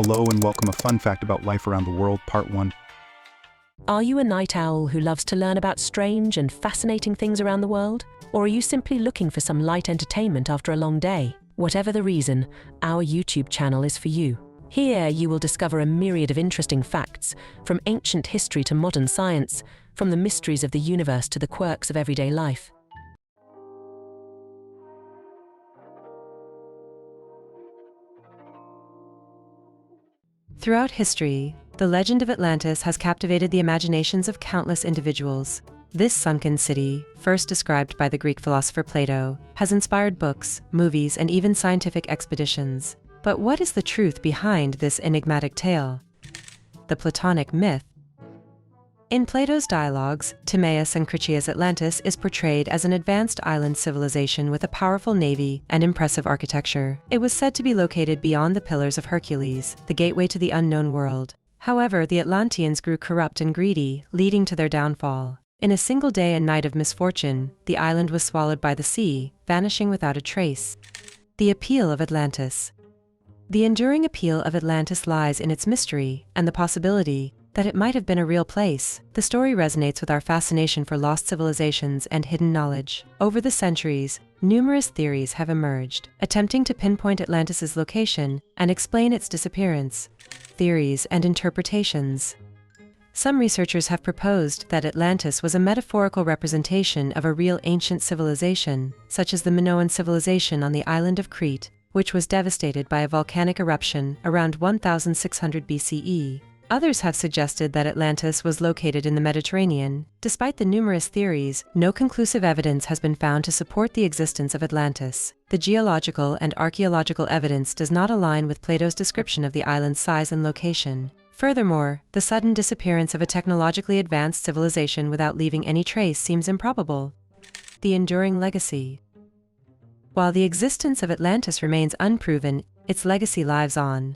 Hello and welcome a fun fact about life around the world, part 1. Are you a night owl who loves to learn about strange and fascinating things around the world? Or are you simply looking for some light entertainment after a long day? Whatever the reason, our YouTube channel is for you. Here you will discover a myriad of interesting facts, from ancient history to modern science, from the mysteries of the universe to the quirks of everyday life. Throughout history, the legend of Atlantis has captivated the imaginations of countless individuals. This sunken city, first described by the Greek philosopher Plato, has inspired books, movies, and even scientific expeditions. But what is the truth behind this enigmatic tale? The Platonic myth. In Plato's dialogues, Timaeus and Critias, Atlantis is portrayed as an advanced island civilization with a powerful navy and impressive architecture. It was said to be located beyond the Pillars of Hercules, the gateway to the unknown world. However, the Atlanteans grew corrupt and greedy, leading to their downfall. In a single day and night of misfortune, the island was swallowed by the sea, vanishing without a trace. The appeal of Atlantis. The enduring appeal of Atlantis lies in its mystery and the possibility that it might have been a real place. The story resonates with our fascination for lost civilizations and hidden knowledge. Over the centuries, numerous theories have emerged, attempting to pinpoint Atlantis's location and explain its disappearance. Theories and interpretations. Some researchers have proposed that Atlantis was a metaphorical representation of a real ancient civilization, such as the Minoan civilization on the island of Crete, which was devastated by a volcanic eruption around 1600 BCE. Others have suggested that Atlantis was located in the Mediterranean. Despite the numerous theories, no conclusive evidence has been found to support the existence of Atlantis. The geological and archaeological evidence does not align with Plato's description of the island's size and location. Furthermore, the sudden disappearance of a technologically advanced civilization without leaving any trace seems improbable. The enduring legacy. While the existence of Atlantis remains unproven, its legacy lives on.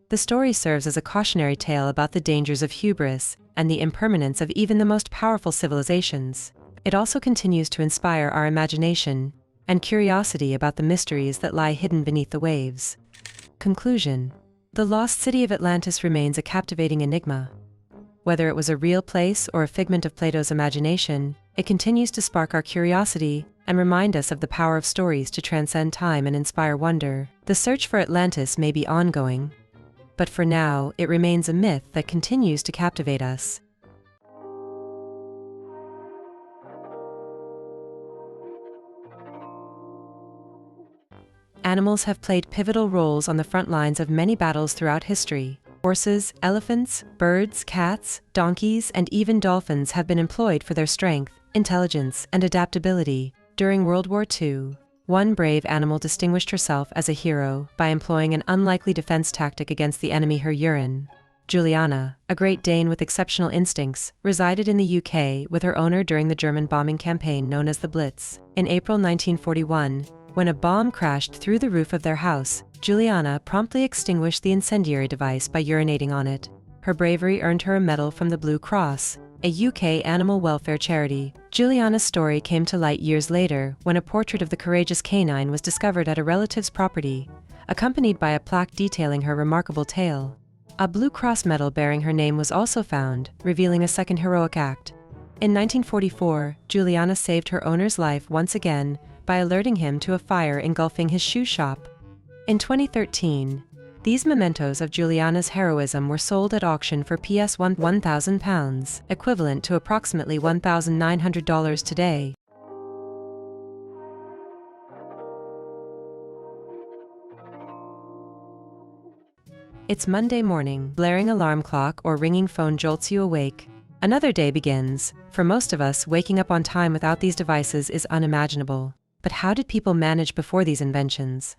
The story serves as a cautionary tale about the dangers of hubris and the impermanence of even the most powerful civilizations. It also continues to inspire our imagination and curiosity about the mysteries that lie hidden beneath the waves. Conclusion. The lost city of Atlantis remains a captivating enigma. Whether it was a real place or a figment of Plato's imagination, it continues to spark our curiosity and remind us of the power of stories to transcend time and inspire wonder. The search for Atlantis may be ongoing, but for now, it remains a myth that continues to captivate us. Animals have played pivotal roles on the front lines of many battles throughout history. Horses, elephants, birds, cats, donkeys, and even dolphins have been employed for their strength, intelligence, and adaptability. During World War II, one brave animal distinguished herself as a hero by employing an unlikely defense tactic against the enemy, her urine. Juliana, a Great Dane with exceptional instincts, resided in the UK with her owner during the German bombing campaign known as the Blitz. In April 1941, when a bomb crashed through the roof of their house, Juliana promptly extinguished the incendiary device by urinating on it. Her bravery earned her a medal from the Blue Cross, a UK animal welfare charity. Juliana's story came to light years later when a portrait of the courageous canine was discovered at a relative's property, accompanied by a plaque detailing her remarkable tale. A Blue Cross medal bearing her name was also found, revealing a second heroic act. In 1944, Juliana saved her owner's life once again by alerting him to a fire engulfing his shoe shop. In 2013, these mementos of Juliana's heroism were sold at auction for £1,000, equivalent to approximately $1,900 today. It's Monday morning. Blaring alarm clock or ringing phone jolts you awake. Another day begins. For most of us, waking up on time without these devices is unimaginable. But how did people manage before these inventions?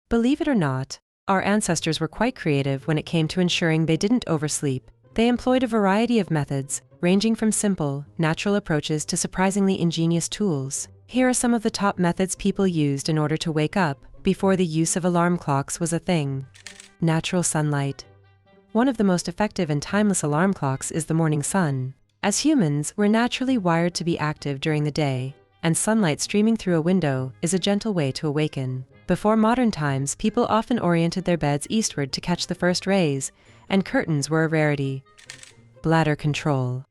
Believe it or not, our ancestors were quite creative when it came to ensuring they didn't oversleep. They employed a variety of methods, ranging from simple, natural approaches to surprisingly ingenious tools. Here are some of the top methods people used in order to wake up before the use of alarm clocks was a thing. Natural sunlight. One of the most effective and timeless alarm clocks is the morning sun. As humans, we're naturally wired to be active during the day, and sunlight streaming through a window is a gentle way to awaken. Before modern times, people often oriented their beds eastward to catch the first rays, and curtains were a rarity. Bladder control.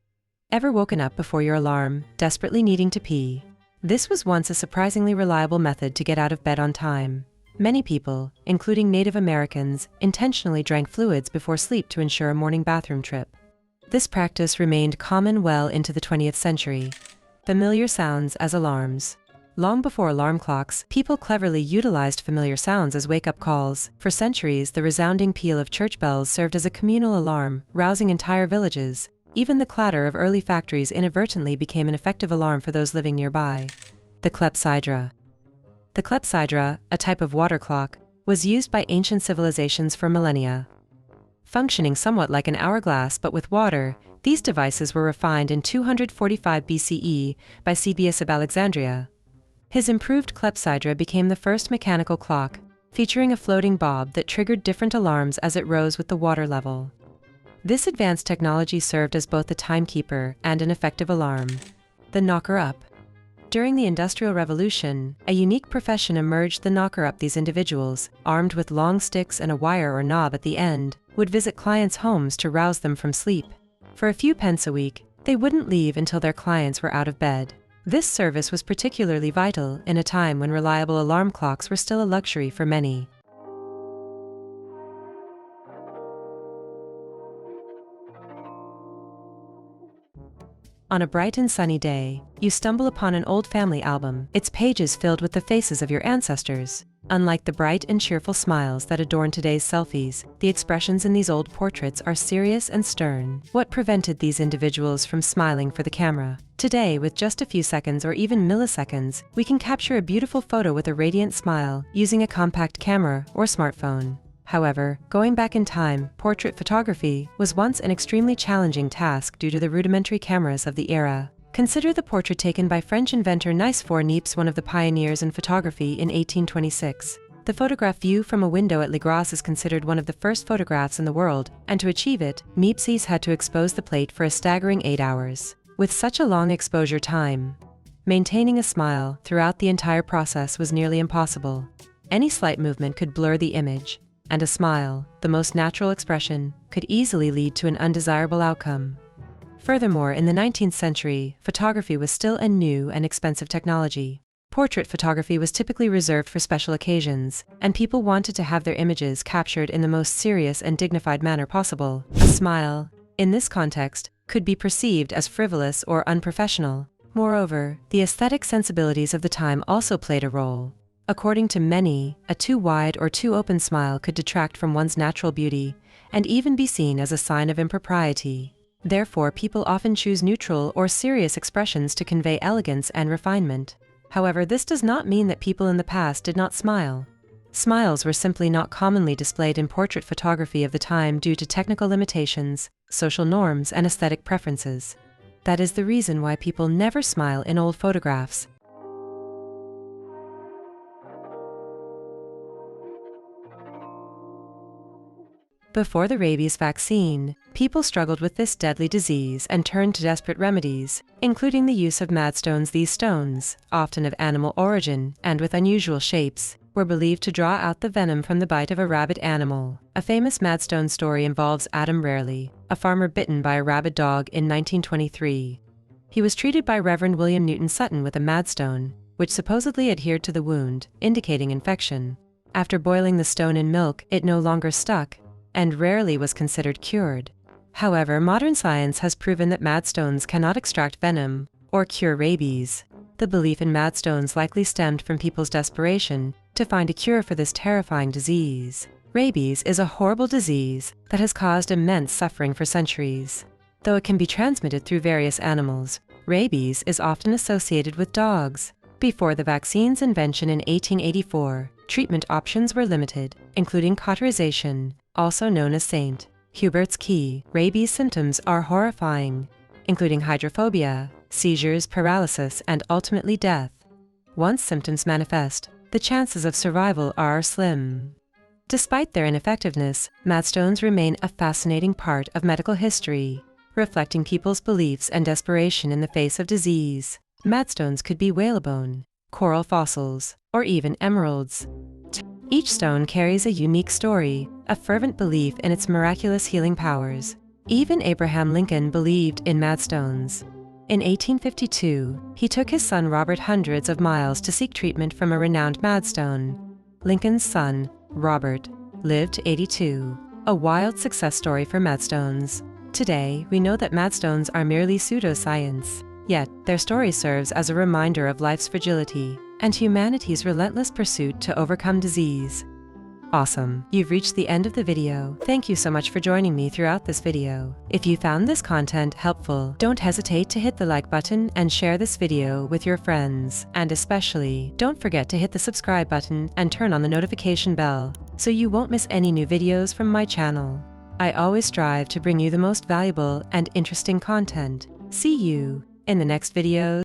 Ever woken up before your alarm, desperately needing to pee? This was once a surprisingly reliable method to get out of bed on time. Many people, including Native Americans, intentionally drank fluids before sleep to ensure a morning bathroom trip. This practice remained common well into the 20th century. Familiar sounds as alarms. Long before alarm clocks, people cleverly utilized familiar sounds as wake-up calls. For centuries, the resounding peal of church bells served as a communal alarm, rousing entire villages. Even the clatter of early factories inadvertently became an effective alarm for those living nearby. The clepsydra. The clepsydra, a type of water clock, was used by ancient civilizations for millennia. Functioning somewhat like an hourglass but with water, these devices were refined in 245 BCE by Ctesias of Alexandria. His improved clepsydra became the first mechanical clock, featuring a floating bob that triggered different alarms as it rose with the water level. This advanced technology served as both a timekeeper and an effective alarm. The knocker-up. During the Industrial Revolution, a unique profession emerged. The knocker-up. These individuals, armed with long sticks and a wire or knob at the end, would visit clients' homes to rouse them from sleep. For a few pence a week, they wouldn't leave until their clients were out of bed. This service was particularly vital in a time when reliable alarm clocks were still a luxury for many. On a bright and sunny day, you stumble upon an old family album, its pages filled with the faces of your ancestors. Unlike the bright and cheerful smiles that adorn today's selfies, the expressions in these old portraits are serious and stern. What prevented these individuals from smiling for the camera? Today, with just a few seconds or even milliseconds, we can capture a beautiful photo with a radiant smile using a compact camera or smartphone. However, going back in time, portrait photography was once an extremely challenging task due to the rudimentary cameras of the era. Consider the portrait taken by French inventor Nicephore Niepce, one of the pioneers in photography, in 1826. The photograph view from a window at Ligras is considered one of the first photographs in the world, and to achieve it, Niepce had to expose the plate for a staggering 8 hours. With such a long exposure time, maintaining a smile throughout the entire process was nearly impossible. Any slight movement could blur the image, and a smile, the most natural expression, could easily lead to an undesirable outcome. Furthermore, in the 19th century, photography was still a new and expensive technology. Portrait photography was typically reserved for special occasions, and people wanted to have their images captured in the most serious and dignified manner possible. A smile, in this context, could be perceived as frivolous or unprofessional. Moreover, the aesthetic sensibilities of the time also played a role. According to many, a too wide or too open smile could detract from one's natural beauty, and even be seen as a sign of impropriety. Therefore, people often choose neutral or serious expressions to convey elegance and refinement. However, this does not mean that people in the past did not smile. Smiles were simply not commonly displayed in portrait photography of the time due to technical limitations, social norms, and aesthetic preferences. That is the reason why people never smile in old photographs. Before the rabies vaccine, people struggled with this deadly disease and turned to desperate remedies, including the use of madstones. These stones, often of animal origin and with unusual shapes, were believed to draw out the venom from the bite of a rabid animal. A famous madstone story involves Adam Rarely, a farmer bitten by a rabid dog in 1923. He was treated by Reverend William Newton Sutton with a madstone, which supposedly adhered to the wound, indicating infection. After boiling the stone in milk, it no longer stuck, and Rarely was considered cured. However, modern science has proven that madstones cannot extract venom or cure rabies. The belief in madstones likely stemmed from people's desperation to find a cure for this terrifying disease. Rabies is a horrible disease that has caused immense suffering for centuries. Though it can be transmitted through various animals, rabies is often associated with dogs. Before the vaccine's invention in 1884, treatment options were limited, including cauterization, also known as St. Hubert's key. Rabies symptoms are horrifying, including hydrophobia, seizures, paralysis, and ultimately death. Once symptoms manifest, the chances of survival are slim. Despite their ineffectiveness, madstones remain a fascinating part of medical history, reflecting people's beliefs and desperation in the face of disease. Madstones could be whalebone, coral fossils, or even emeralds. Each stone carries a unique story, a fervent belief in its miraculous healing powers. Even Abraham Lincoln believed in madstones. In 1852, he took his son Robert hundreds of miles to seek treatment from a renowned madstone. Lincoln's son, Robert, lived to 82, a wild success story for madstones. Today, we know that madstones are merely pseudoscience, yet their story serves as a reminder of life's fragility and humanity's relentless pursuit to overcome disease. Awesome! You've reached the end of the video. Thank you so much for joining me throughout this video. If you found this content helpful, don't hesitate to hit the like button and share this video with your friends. And especially, don't forget to hit the subscribe button and turn on the notification bell so you won't miss any new videos from my channel. I always strive to bring you the most valuable and interesting content. See you in the next video.